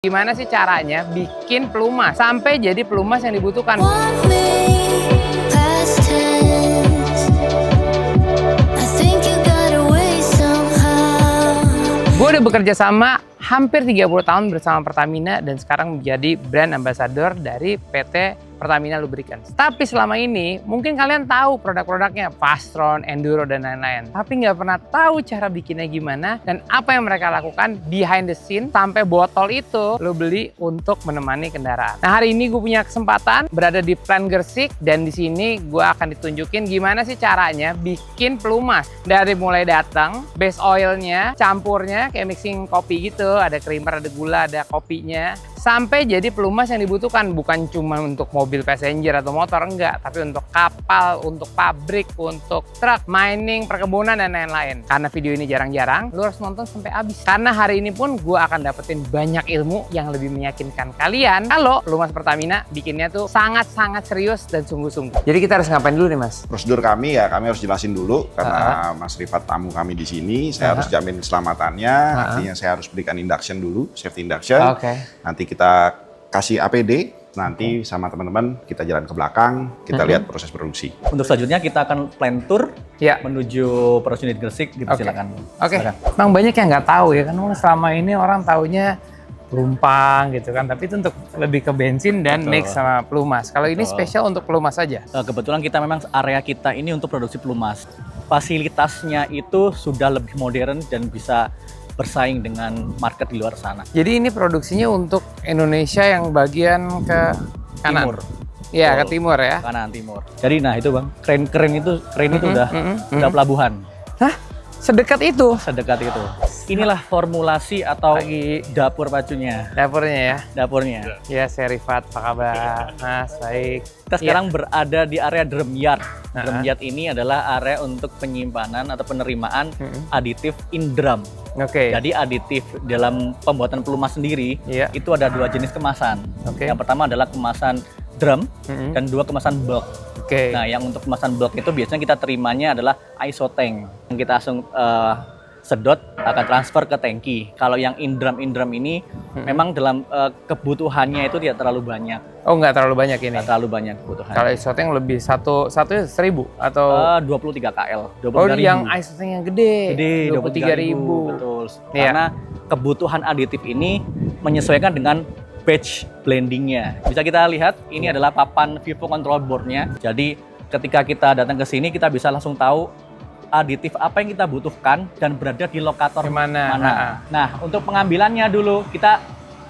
Gimana sih caranya bikin pelumas sampai jadi pelumas yang dibutuhkan? Gue udah bekerja sama hampir 30 tahun bersama Pertamina dan sekarang menjadi brand ambassador dari PT Pertamina Lubricants. Tapi selama ini mungkin kalian tahu produk-produknya Fastron, Enduro, dan lain-lain. Tapi nggak pernah tahu cara bikinnya gimana dan apa yang mereka lakukan behind the scene sampai botol itu lo beli untuk menemani kendaraan. Nah, hari ini gue punya kesempatan berada di Plant Gresik dan di sini gue akan ditunjukin gimana sih caranya bikin pelumas. Dari mulai datang, base oilnya, campurnya kayak mixing kopi gitu, ada creamer, ada gula, ada kopinya, sampai jadi pelumas yang dibutuhkan bukan cuma untuk mobil passenger atau motor, enggak, tapi untuk kapal, untuk pabrik, untuk truk, mining, perkebunan, dan lain-lain. Karena video ini jarang-jarang, lu harus nonton sampai habis. Karena hari ini pun gue akan dapetin banyak ilmu yang lebih meyakinkan kalian kalau pelumas Pertamina bikinnya tuh sangat-sangat serius dan sungguh-sungguh. Jadi kita harus ngapain dulu nih, Mas? Prosedur kami ya, kami harus jelasin dulu karena Mas Rifat tamu kami di sini. Saya harus jamin keselamatannya. Artinya saya harus berikan induction dulu, safety induction. Nanti kita kasih APD. Nanti sama teman-teman kita jalan ke belakang, kita lihat proses produksi. Untuk selanjutnya kita akan plan tour menuju Production Unit Gresik, gitu. Silakan. Memang banyak yang nggak tahu ya kan, selama ini orang taunya pelumpang gitu kan, tapi itu untuk lebih ke bensin dan mix sama pelumas. Kalau ini spesial untuk pelumas saja. Kebetulan kita memang area kita ini untuk produksi pelumas. Fasilitasnya itu sudah lebih modern dan bisa bersaing dengan market di luar sana. Jadi ini produksinya untuk Indonesia yang bagian ke kanan? Timur. Iya, ke timur ya? Kanan, timur. Jadi nah itu Bang, keren itu udah pelabuhan. Hah? Sedekat itu? Sedekat itu. Inilah formulasi atau dapur pacunya. Dapurnya ya? Dapurnya. Ya, saya Rifat, apa kabar? Mas, baik. Kita sekarang berada di area drum yard. Drum yard ini adalah area untuk penyimpanan atau penerimaan aditif in drum. Jadi aditif dalam pembuatan pelumas sendiri itu ada dua jenis kemasan. Yang pertama adalah kemasan drum dan dua kemasan bulk. Nah, yang untuk kemasan bulk itu biasanya kita terimanya adalah iso tank. Yang kita langsung sedot akan transfer ke tangki. Kalau yang in drum ini memang dalam kebutuhannya itu tidak terlalu banyak. Oh, nggak terlalu banyak ini? Nggak terlalu banyak kebutuhan. Kalau iso tank lebih satu 1.000 atau? 23 KL. Oh, yang iso tank yang gede? Gede, 23.000. Betul. Karena kebutuhan aditif ini menyesuaikan dengan batch blendingnya. Bisa kita lihat, ini adalah papan Vivo Control Board-nya. Jadi ketika kita datang ke sini, kita bisa langsung tahu aditif apa yang kita butuhkan dan berada di lokator mana. Nah, untuk pengambilannya dulu kita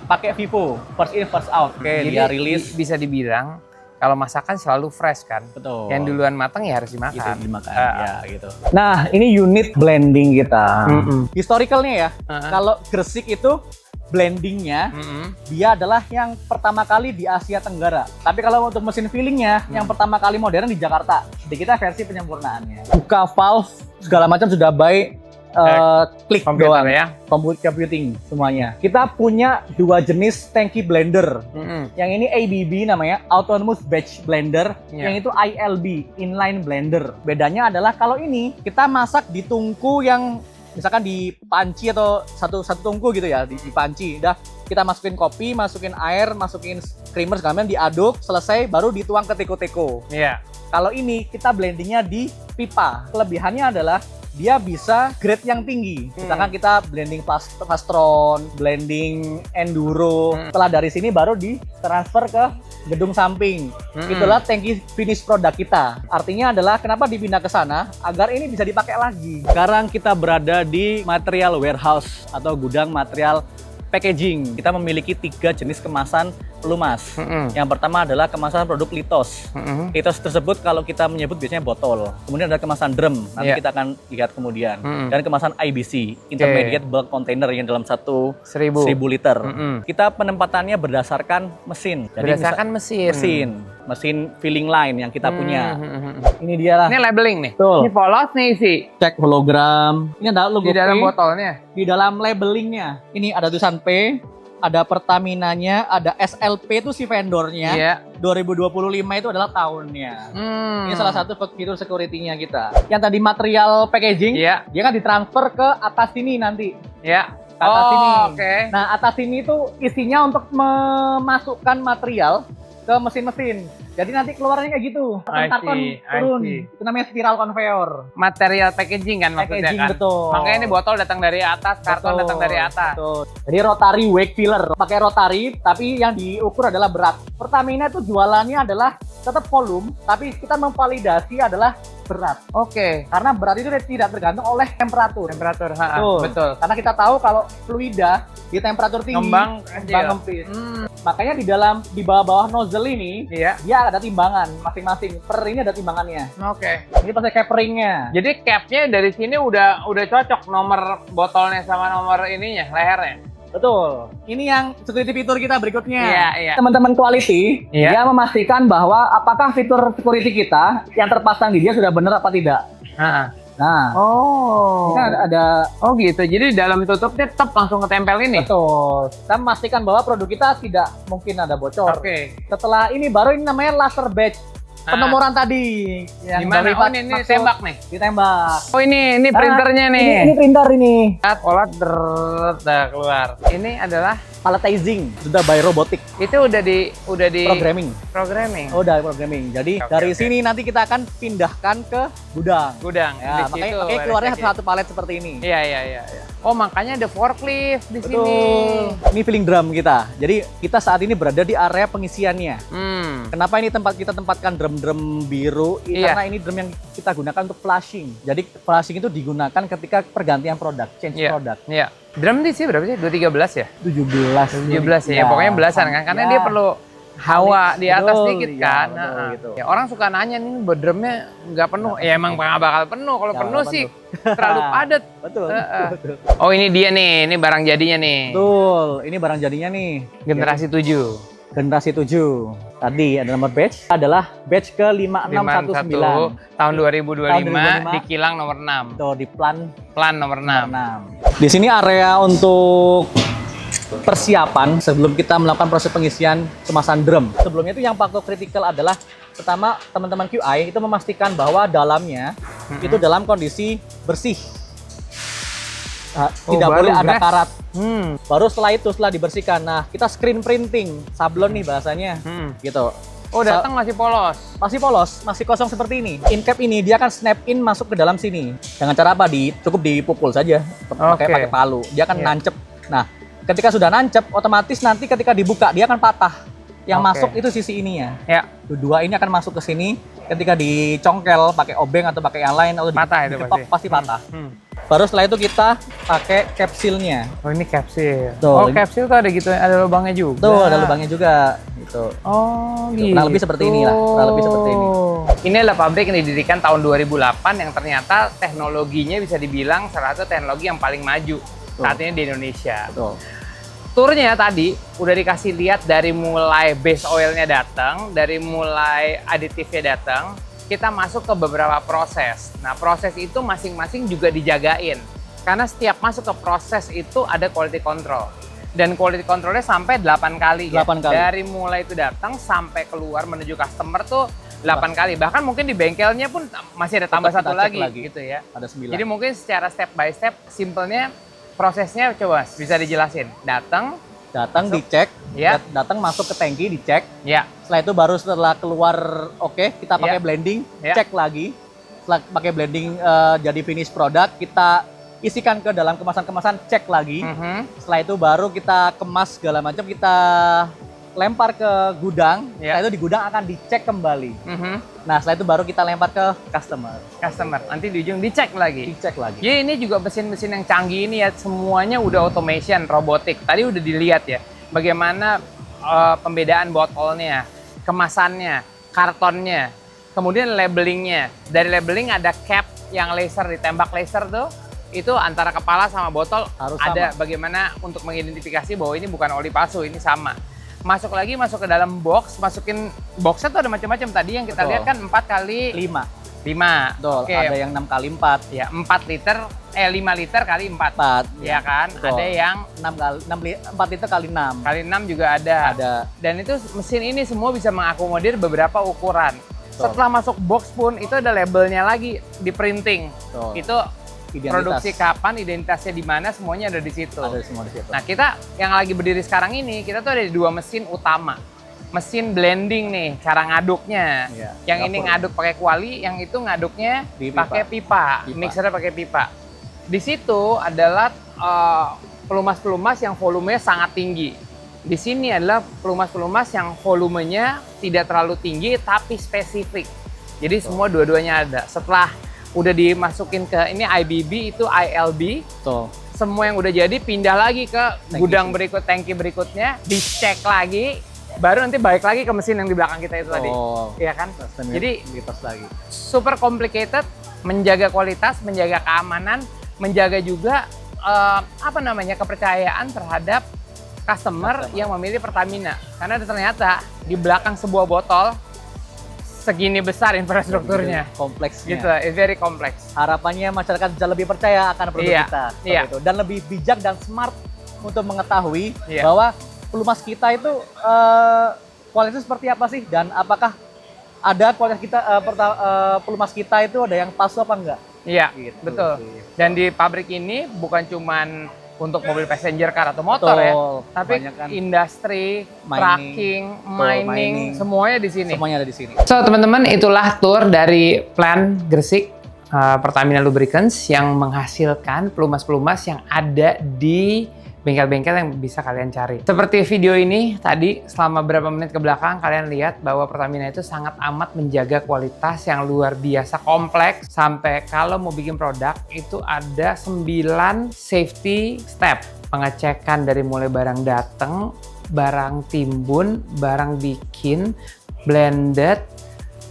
pakai Vivo, first in first out. Dia rilis. Bisa dibilang kalau masakan selalu fresh kan? Betul. Yang duluan matang ya harus dimakan. Ya gitu. Nah, ini unit blending kita. Historicalnya ya, kalau Gresik itu blendingnya dia adalah yang pertama kali di Asia Tenggara. Tapi kalau untuk mesin fillingnya yang pertama kali modern di Jakarta. Jadi kita versi penyempurnaannya. Buka valve segala macam sudah by klik doang ya. Computing semuanya. Kita punya dua jenis tangki blender. Yang ini ABB namanya Autonomous Batch Blender. Yang itu ILB Inline Blender. Bedanya adalah kalau ini kita masak di tungku yang misalkan di panci atau satu tungku gitu ya, di panci. Udah kita masukin kopi, masukin air, masukin creamer segala macam, diaduk, selesai baru dituang ke teko-teko. Kalau ini kita blendingnya di pipa. Kelebihannya adalah dia bisa grade yang tinggi. Misalkan kita blending Fastron, blending Enduro. Setelah dari sini baru ditransfer ke gedung samping. Itulah tangki finish produk kita. Artinya adalah kenapa dipindah ke sana agar ini bisa dipakai lagi. Sekarang kita berada di material warehouse atau gudang material packaging. Kita memiliki 3 jenis kemasan pelumas. Yang pertama adalah kemasan produk litos. Litos tersebut kalau kita menyebut biasanya botol. Kemudian ada kemasan drum, nanti kita akan lihat kemudian. Dan kemasan IBC, Intermediate Bulk Container yang dalam 1.000 liter. Kita penempatannya berdasarkan mesin. Jadi berdasarkan mesin filling line yang kita punya. Ini dia lah. Ini labeling nih? Betul. Ini polos nih isi? Cek hologram. Ini ada logo di dalam P. botolnya? Di dalam labelingnya. Ini ada tulisan P. Ada Pertaminanya, ada SLP itu si vendornya. 2025 itu adalah tahunnya. Ini salah satu fitur security-nya kita. Yang tadi material packaging, dia kan ditransfer ke atas sini nanti. ke atas sini. Oke. Nah, atas sini itu isinya untuk memasukkan material ke mesin-mesin. Jadi nanti keluarnya kayak gitu. Karton turun. Itu namanya spiral conveyor. Material packaging kan maksudnya Packaging, kan? betul. Makanya ini botol datang dari atas, karton datang dari atas. Betul. Jadi rotary wake filler. Pakai rotary, tapi yang diukur adalah berat. Pertamina itu jualannya adalah tetap volume, tapi kita memvalidasi adalah berat. Oke. Karena berat itu tidak tergantung oleh temperatur. Temperatur, Betul. Karena kita tahu kalau fluida di temperatur tinggi ngembang ngempis. Makanya di bawah nozzle ini dia ada timbangan masing-masing. Per ini ada timbangannya. Oke. Ini pakai caperingnya. Jadi capnya dari sini udah cocok nomor botolnya sama nomor ininya, lehernya. Betul. Ini yang security fitur kita berikutnya. Iya. Teman-teman quality, dia memastikan bahwa apakah fitur security kita yang terpasang di dia sudah benar apa tidak. Nah, ini ada oh gitu. Jadi dalam tutupnya tetap langsung ketempel ini. Betul. Kita memastikan bahwa produk kita tidak mungkin ada bocor. Oke. Setelah ini baru ini namanya laser batch. Penomoran tadi yang gimana? Oh ini tembak nih. Ditembak. Oh ini printernya nih. Ini printer ini. Pola keluar. Ini adalah Palletizing sudah by robotic. Itu udah di Programming. Oh, udah programming. Jadi dari sini nanti kita akan pindahkan ke gudang. Ya, makanya keluarnya satu palet seperti ini. Iya. Oh, makanya ada forklift di sini. Ini filling drum kita. Jadi kita saat ini berada di area pengisiannya. Kenapa ini kita tempatkan drum-drum biru? Karena ini drum yang kita gunakan untuk flushing. Jadi flushing itu digunakan ketika pergantian produk, change produk. Iya. Drum di sih berapa sih? 213 ya? 17 ya. Pokoknya belasan kan. Karena dia perlu hawa di atas dikit kan. Gitu. Ya, orang suka nanya nih drumnya nggak penuh. Ya emang nggak bakal penuh. Kalau penuh sih terlalu padat. Betul. Oh ini dia nih. Ini barang jadinya nih. Betul. Ini barang jadinya nih. Generasi 7. Generasi 7. Tadi ada nomor batch adalah batch ke 5619 tahun 2025 di kilang nomor 6. Tuh di plan nomor 6. Di sini area untuk persiapan sebelum kita melakukan proses pengisian kemasan drum. Sebelumnya itu yang faktor kritikal adalah pertama teman-teman QI itu memastikan bahwa dalamnya itu dalam kondisi bersih. Tidak boleh ada karat. Baru setelah dibersihkan, nah kita screen printing sablon nih bahasanya, gitu. Oh datang masih polos? Masih polos, masih kosong seperti ini. In cap ini dia akan snap in masuk ke dalam sini. Dengan cara apa? Cukup dipukul saja, pakai palu. Dia akan nancep. Nah, ketika sudah nancep, otomatis nanti ketika dibuka dia akan patah. Yang masuk itu sisi ininya. Ya. Dua ini akan masuk ke sini. Ketika dicongkel pakai obeng atau pakai yang lain atau patah itu pasti patah. Baru setelah itu kita pakai kapsilnya. Oh ini kapsil. Tuh, kapsil tuh ada gitu, ada lubangnya juga. Tuh ada lubangnya juga. Gitu. Oh gitu. Kurang lebih seperti inilah. Kurang lebih seperti ini. Ini adalah pabrik yang didirikan tahun 2008 yang ternyata teknologinya bisa dibilang salah satu teknologi yang paling maju saat ini di Indonesia. Betul. Turnya tadi udah dikasih lihat dari mulai base oilnya datang, dari mulai aditifnya datang, kita masuk ke beberapa proses. Nah, proses itu masing-masing juga dijagain. Karena setiap masuk ke proses itu ada quality control. Dan quality controlnya sampai 8 kali. 8 kali. Dari mulai itu datang sampai keluar menuju customer tuh 8 kali. Bahkan mungkin di bengkelnya pun masih ada tambah satu lagi gitu ya. Ada 9. Jadi mungkin secara step by step, simpelnya prosesnya coba bisa dijelasin. Datang dicek, datang masuk ke tangki dicek. Ya. Setelah itu baru setelah keluar kita pakai blending, cek lagi. Setelah pakai blending jadi finish product, kita isikan ke dalam kemasan-kemasan, cek lagi. Setelah itu baru kita kemas segala macam, kita lempar ke gudang. Setelah itu di gudang akan dicek kembali. Nah, setelah itu baru kita lempar ke customer. Nanti di ujung dicek lagi. Ya, ini juga mesin-mesin yang canggih ini ya, semuanya udah automation, robotik. Tadi udah dilihat ya, bagaimana pembedaan botolnya, kemasannya, kartonnya, kemudian labelingnya. Dari labeling ada cap yang laser, ditembak laser tuh. Itu antara kepala sama botol harus ada sama. Bagaimana untuk mengidentifikasi bahwa ini bukan oli palsu, ini sama. Masuk ke dalam box, masukin boxnya tuh ada macam-macam. Tadi yang kita lihat kan 4 kali 5. Betul. Ada yang 6 kali 4. Ya, 5 liter kali 4. Ya kan? Betul. Ada yang 4 liter kali 6. Kali 6 juga ada. Dan itu mesin ini semua bisa mengakomodir beberapa ukuran. Betul. Setelah masuk box pun itu ada labelnya lagi di printing. Betul. Itu produksi kapan, identitasnya di mana, semuanya ada di situ. Ada semua di situ. Nah, kita yang lagi berdiri sekarang ini, kita tuh ada 2 mesin utama. Mesin blending nih, cara ngaduknya. Iya, Yang ini ngaduk pakai kuali, yang itu ngaduknya pakai pipa. Mixernya pakai pipa. Di situ adalah pelumas-pelumas yang volumenya sangat tinggi. Di sini adalah pelumas-pelumas yang volumenya tidak terlalu tinggi tapi spesifik. Jadi semua dua-duanya ada. Setelah udah dimasukin ke ini IBB, itu ILB. Semua yang udah jadi pindah lagi ke gudang tangki berikutnya, dicek lagi, baru nanti balik lagi ke mesin yang di belakang kita itu tadi. Iya kan? Jadi lagi. Super complicated, menjaga kualitas, menjaga keamanan, menjaga juga kepercayaan terhadap customer yang memilih Pertamina. Karena ternyata di belakang sebuah botol segini besar infrastrukturnya. Kompleksnya. Gitu, it's very complex. Harapannya masyarakat bisa lebih percaya akan produk kita. Itu. Dan lebih bijak dan smart untuk mengetahui bahwa pelumas kita itu kualitasnya seperti apa sih? Dan apakah ada kualitas kita, pelumas kita itu ada yang palsu apa enggak? Iya, gitu, betul. Dan di pabrik ini bukan cuman untuk mobil passenger car atau motor ya, tapi industri, trucking, mining, semuanya di sini. Semuanya ada di sini. So teman-teman, itulah tour dari plant Gresik Pertamina Lubricants yang menghasilkan pelumas-pelumas yang ada di bengkel-bengkel yang bisa kalian cari. Seperti video ini tadi, selama beberapa menit ke belakang kalian lihat bahwa Pertamina itu sangat amat menjaga kualitas yang luar biasa kompleks. Sampai kalau mau bikin produk itu ada 9 safety step. Pengecekan dari mulai barang datang, barang timbun, barang bikin, blended,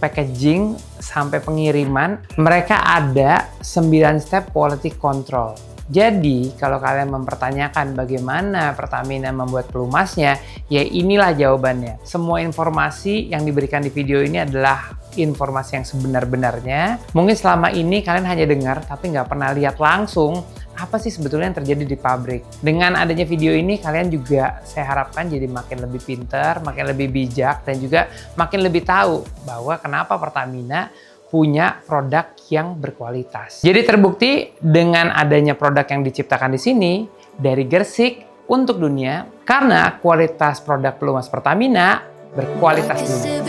packaging, sampai pengiriman. Mereka ada 9 step quality control. Jadi, kalau kalian mempertanyakan bagaimana Pertamina membuat pelumasnya, ya inilah jawabannya. Semua informasi yang diberikan di video ini adalah informasi yang sebenar-benarnya. Mungkin selama ini kalian hanya dengar, tapi nggak pernah lihat langsung apa sih sebetulnya yang terjadi di pabrik. Dengan adanya video ini, kalian juga saya harapkan jadi makin lebih pintar, makin lebih bijak, dan juga makin lebih tahu bahwa kenapa Pertamina punya produk yang berkualitas. Jadi terbukti dengan adanya produk yang diciptakan di sini dari Gresik untuk dunia, karena kualitas produk pelumas Pertamina berkualitas dunia.